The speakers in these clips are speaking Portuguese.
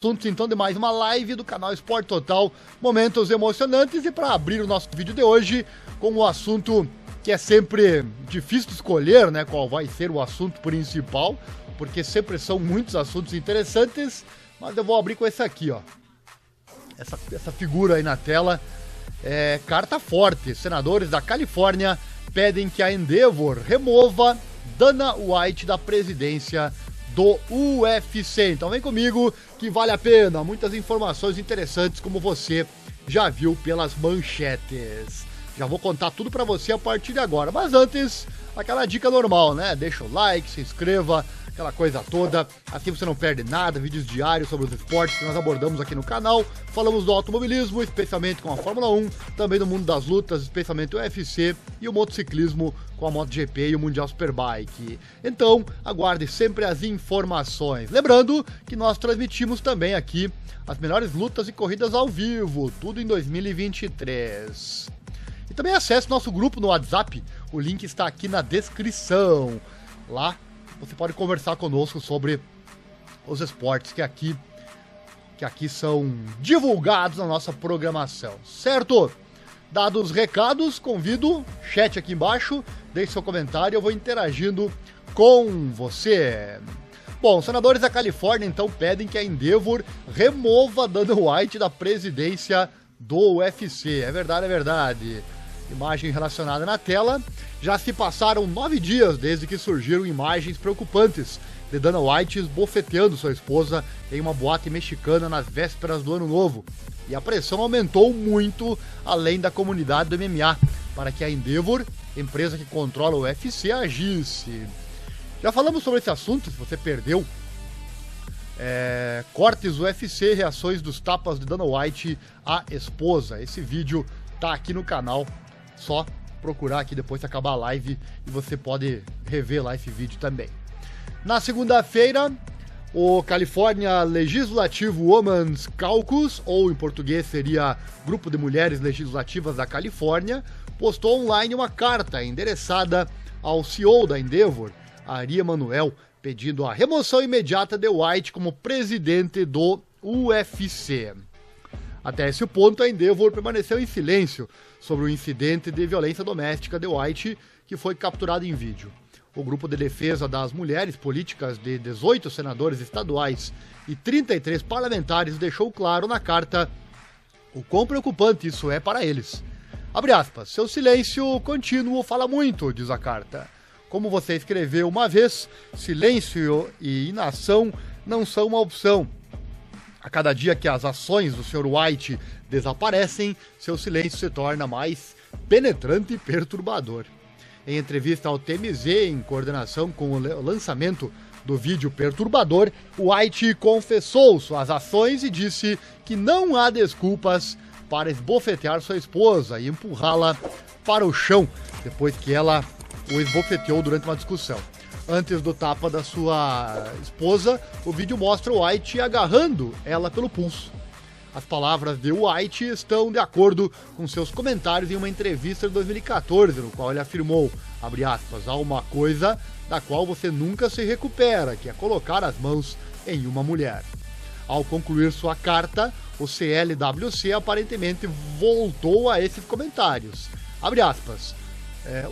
Assuntos então de mais uma live do canal Esporte Total, momentos emocionantes, e para abrir o nosso vídeo de hoje com um assunto que é sempre difícil de escolher, né, qual vai ser o assunto principal, porque sempre são muitos assuntos interessantes, mas eu vou abrir com esse aqui, ó, essa figura aí na tela, carta forte. Senadores da Califórnia pedem que a Endeavor remova Dana White da presidência do UFC. Então vem comigo que vale a pena, muitas informações interessantes como você já viu pelas manchetes. Já vou contar tudo pra você a partir de agora, mas antes, aquela dica normal, né? Deixa o like, se inscreva, aquela coisa toda, assim você não perde nada, vídeos diários sobre os esportes que nós abordamos aqui no canal. Falamos do automobilismo, especialmente com a Fórmula 1, também do mundo das lutas, especialmente o UFC, e o motociclismo com a MotoGP e o Mundial Superbike. Então, aguarde sempre as informações. Lembrando que nós transmitimos também aqui as melhores lutas e corridas ao vivo, tudo em 2023. E também acesse nosso grupo no WhatsApp, o link está aqui na descrição. Lá você pode conversar conosco sobre os esportes que aqui são divulgados na nossa programação, certo? Dados os recados, convido, chat aqui embaixo, deixe seu comentário, eu vou interagindo com você. Bom, senadores da Califórnia então pedem que a Endeavor remova Dana White da presidência do UFC. É verdade, é verdade. Imagem relacionada na tela. Já se passaram 9 dias desde que surgiram imagens preocupantes de Dana White esbofeteando sua esposa em uma boate mexicana nas vésperas do Ano Novo. E a pressão aumentou muito além da comunidade do MMA para que a Endeavor, empresa que controla o UFC, agisse. Já falamos sobre esse assunto, se você perdeu. Cortes UFC, reações dos tapas de Dana White à esposa. Esse vídeo tá aqui no canal, só procurar aqui depois de acabar a live e você pode rever lá esse vídeo também. Na segunda-feira, o California Legislative Women's Caucus, ou em português seria Grupo de Mulheres Legislativas da Califórnia, postou online uma carta endereçada ao CEO da Endeavor, Ari Emanuel, pedindo a remoção imediata de White como presidente do UFC. Até esse ponto, a Endeavor permaneceu em silêncio sobre o incidente de violência doméstica de White, que foi capturado em vídeo. O grupo de defesa das mulheres políticas de 18 senadores estaduais e 33 parlamentares deixou claro na carta o quão preocupante isso é para eles. Abre aspas, seu silêncio contínuo fala muito, diz a carta. Como você escreveu uma vez, silêncio e inação não são uma opção. A cada dia que as ações do Sr. White desaparecem, seu silêncio se torna mais penetrante e perturbador. Em entrevista ao TMZ, em coordenação com o lançamento do vídeo perturbador, White confessou suas ações e disse que não há desculpas para esbofetear sua esposa e empurrá-la para o chão depois que ela o esbofeteou durante uma discussão. Antes do tapa da sua esposa, o vídeo mostra o White agarrando ela pelo pulso. As palavras de White estão de acordo com seus comentários em uma entrevista de 2014, no qual ele afirmou, abre aspas, há uma coisa da qual você nunca se recupera, que é colocar as mãos em uma mulher. Ao concluir sua carta, o CLWC aparentemente voltou a esses comentários. Abre aspas.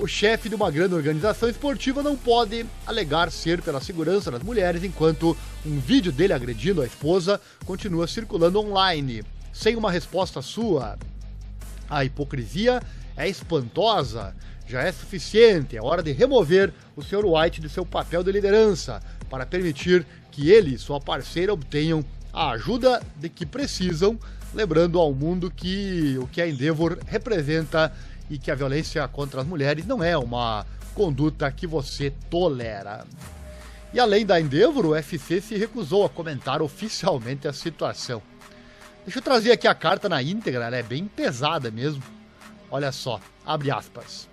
O chefe de uma grande organização esportiva não pode alegar ser pela segurança das mulheres enquanto um vídeo dele agredindo a esposa continua circulando online, sem uma resposta sua. A hipocrisia é espantosa, já é suficiente, é hora de remover o Sr. White de seu papel de liderança para permitir que ele e sua parceira obtenham a ajuda de que precisam, lembrando ao mundo que o que a Endeavor representa e que a violência contra as mulheres não é uma conduta que você tolera. E além da Endeavor, o UFC se recusou a comentar oficialmente a situação. Deixa eu trazer aqui a carta na íntegra, ela é bem pesada mesmo. Olha só, abre aspas.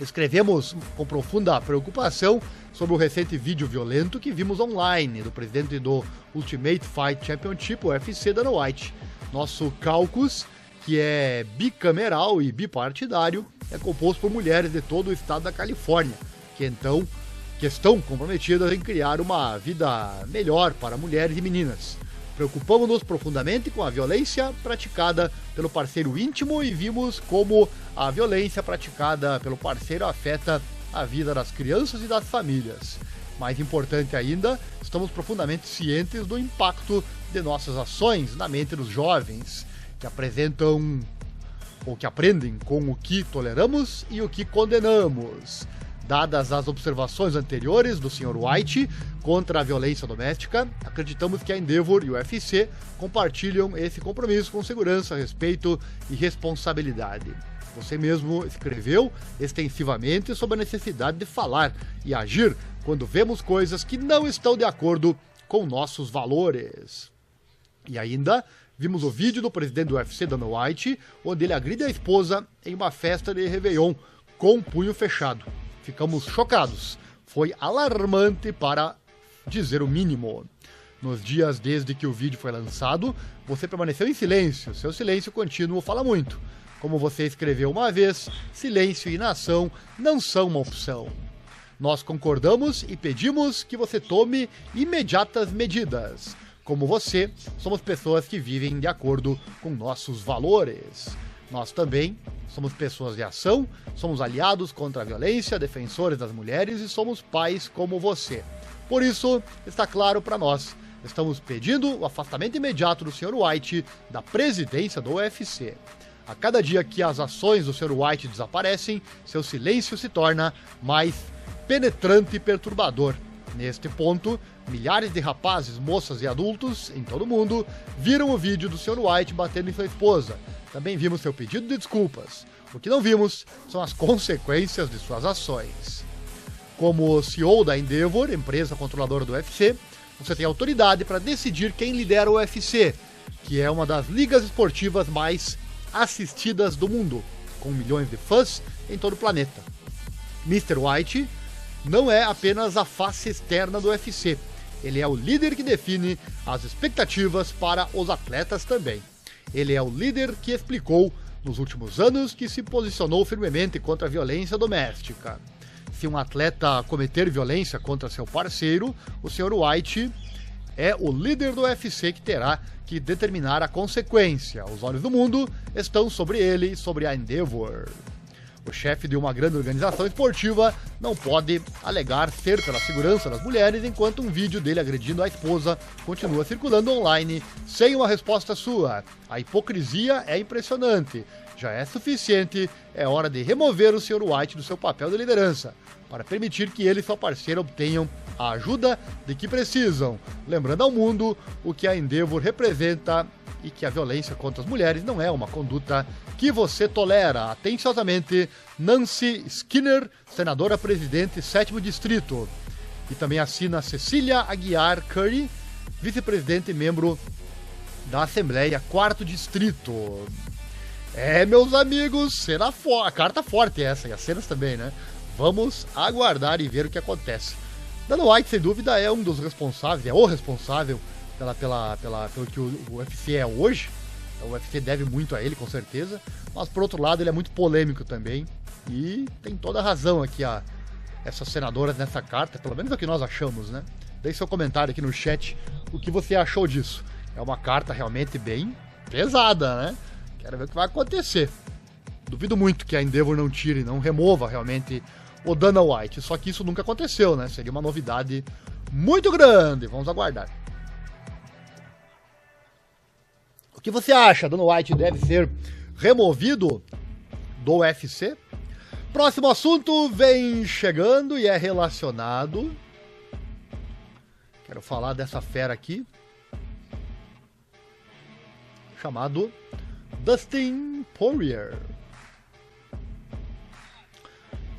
Escrevemos com profunda preocupação sobre o recente vídeo violento que vimos online do presidente do Ultimate Fight Championship, o UFC, Dana White. Nosso caucus, que é bicameral e bipartidário, é composto por mulheres de todo o estado da Califórnia, que estão comprometidas em criar uma vida melhor para mulheres e meninas. Preocupamos-nos profundamente com a violência praticada pelo parceiro íntimo e vimos como a violência praticada pelo parceiro afeta a vida das crianças e das famílias. Mais importante ainda, estamos profundamente cientes do impacto de nossas ações na mente dos jovens, que apresentam ou que aprendem com o que toleramos e o que condenamos. Dadas as observações anteriores do Sr. White contra a violência doméstica, acreditamos que a Endeavor e o UFC compartilham esse compromisso com segurança, respeito e responsabilidade. Você mesmo escreveu extensivamente sobre a necessidade de falar e agir quando vemos coisas que não estão de acordo com nossos valores. E ainda vimos o vídeo do presidente do UFC, Dana White, onde ele agride a esposa em uma festa de Réveillon com um punho fechado. Ficamos chocados. Foi alarmante para dizer o mínimo. Nos dias desde que o vídeo foi lançado, você permaneceu em silêncio. Seu silêncio contínuo fala muito. Como você escreveu uma vez, silêncio e inação não são uma opção. Nós concordamos e pedimos que você tome imediatas medidas. Como você, somos pessoas que vivem de acordo com nossos valores. Nós também somos pessoas de ação, somos aliados contra a violência, defensores das mulheres e somos pais como você. Por isso, está claro para nós, estamos pedindo o afastamento imediato do Sr. White da presidência do UFC. A cada dia que as ações do Sr. White desaparecem, seu silêncio se torna mais penetrante e perturbador. Neste ponto, milhares de rapazes, moças e adultos em todo o mundo viram o vídeo do Sr. White batendo em sua esposa. Também vimos seu pedido de desculpas. O que não vimos são as consequências de suas ações. Como CEO da Endeavor, empresa controladora do UFC, você tem autoridade para decidir quem lidera o UFC, que é uma das ligas esportivas mais assistidas do mundo, com milhões de fãs em todo o planeta. Mr. White não é apenas a face externa do UFC, ele é o líder que define as expectativas para os atletas também. Ele é o líder que explicou nos últimos anos que se posicionou firmemente contra a violência doméstica. Se um atleta cometer violência contra seu parceiro, o Sr. White é o líder do UFC que terá que determinar a consequência. Os olhos do mundo estão sobre ele e sobre a Endeavor. O chefe de uma grande organização esportiva não pode alegar ser pela segurança das mulheres enquanto um vídeo dele agredindo a esposa continua circulando online sem uma resposta sua. A hipocrisia é impressionante. Já é suficiente, é hora de remover o Sr. White do seu papel de liderança, para permitir que ele e sua parceira obtenham a ajuda de que precisam, lembrando ao mundo o que a Endeavor representa e que a violência contra as mulheres não é uma conduta que você tolera. Atenciosamente, Nancy Skinner, senadora presidente 7º Distrito. E também assina Cecília Aguiar Curry, vice-presidente e membro da Assembleia 4º Distrito. Meus amigos, cena a carta forte essa, e as cenas também, né? Vamos aguardar e ver o que acontece. Dana White, sem dúvida, é um dos responsáveis, é o responsável pelo que o UFC é hoje. O UFC deve muito a ele, com certeza. Mas, por outro lado, ele é muito polêmico também. E tem toda a razão aqui essas senadoras nessa carta, pelo menos é o que nós achamos, né? Deixe seu comentário aqui no chat o que você achou disso. É uma carta realmente bem pesada, né? Quero ver o que vai acontecer. Duvido muito que a Endeavor não tire, não remova realmente o Dana White. Só que isso nunca aconteceu, né? Seria uma novidade muito grande. Vamos aguardar. O que você acha? Dana White deve ser removido do UFC? Próximo assunto vem chegando e é relacionado. Quero falar dessa fera aqui, chamado Dustin Poirier.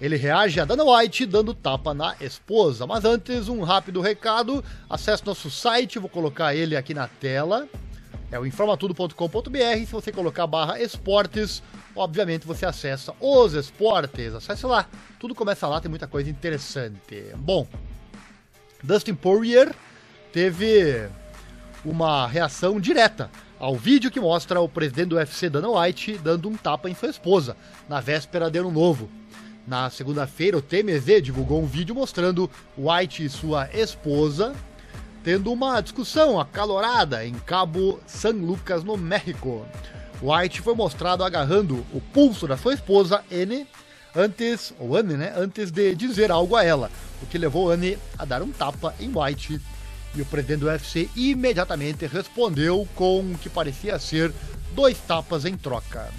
Ele reage a Dana White dando tapa na esposa. Mas antes, um rápido recado. Acesse nosso site, vou colocar ele aqui na tela. É o informatudo.com.br. Se você colocar /esportes, obviamente você acessa os esportes. Acesse lá, tudo começa lá, tem muita coisa interessante. Bom, Dustin Poirier teve uma reação direta ao vídeo que mostra o presidente do UFC, Dana White, dando um tapa em sua esposa, na véspera de Ano Novo. Na segunda-feira, o TMZ divulgou um vídeo mostrando White e sua esposa tendo uma discussão acalorada em Cabo San Lucas, no México. White foi mostrado agarrando o pulso da sua esposa, Anne, antes de dizer algo a ela, o que levou Anne a dar um tapa em White, e o presidente do UFC imediatamente respondeu com o que parecia ser 2 tapas em troca.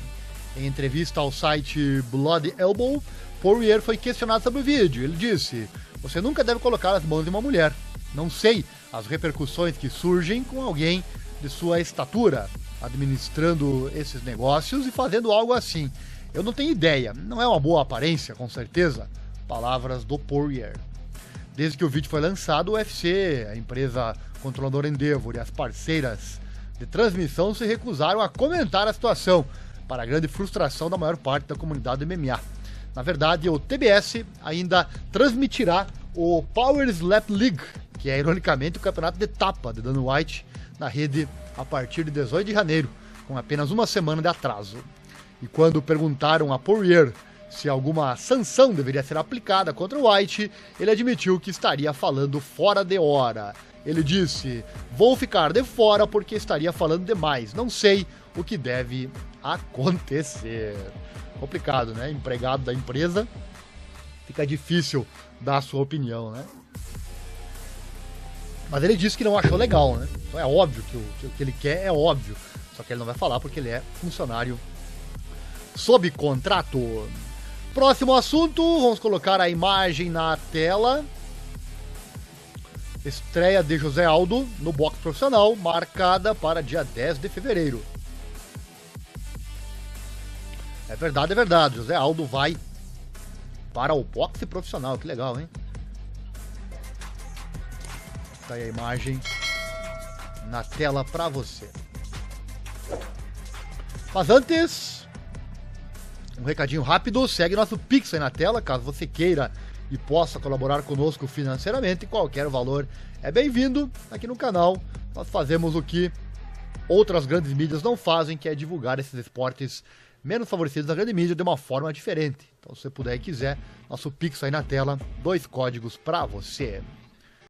Em entrevista ao site Bloody Elbow, Poirier foi questionado sobre o vídeo. Ele disse: "Você nunca deve colocar as mãos em uma mulher. Não sei as repercussões que surgem com alguém de sua estatura, administrando esses negócios e fazendo algo assim. Eu não tenho ideia. Não é uma boa aparência, com certeza." Palavras do Poirier. Desde que o vídeo foi lançado, o UFC, a empresa controladora Endeavor e as parceiras de transmissão se recusaram a comentar a situação, para a grande frustração da maior parte da comunidade do MMA. Na verdade, o TBS ainda transmitirá o Power Slap League, que é ironicamente o campeonato de tapa de Dana White, na rede a partir de 18 de janeiro, com apenas uma semana de atraso. E quando perguntaram a Poirier se alguma sanção deveria ser aplicada contra o White, ele admitiu que estaria falando fora de hora. Ele disse: "Vou ficar de fora porque estaria falando demais. Não sei o que deve acontecer." Complicado, né? Empregado da empresa, fica difícil dar a sua opinião, né? Mas ele disse que não achou legal, né? Então é óbvio que o que ele quer é óbvio. Só que ele não vai falar porque ele é funcionário sob contrato. Próximo assunto, vamos colocar a imagem na tela. Estreia de José Aldo no boxe profissional, marcada para dia 10 de fevereiro. É verdade. José Aldo vai para o boxe profissional. Que legal, hein? Tá aí a imagem na tela para você. Mas antes, um recadinho rápido, segue nosso Pix aí na tela, caso você queira e possa colaborar conosco financeiramente. Qualquer valor é bem-vindo aqui no canal. Nós fazemos o que outras grandes mídias não fazem, que é divulgar esses esportes menos favorecidos da grande mídia de uma forma diferente. Então, se você puder e quiser, nosso Pix aí na tela, 2 códigos para você.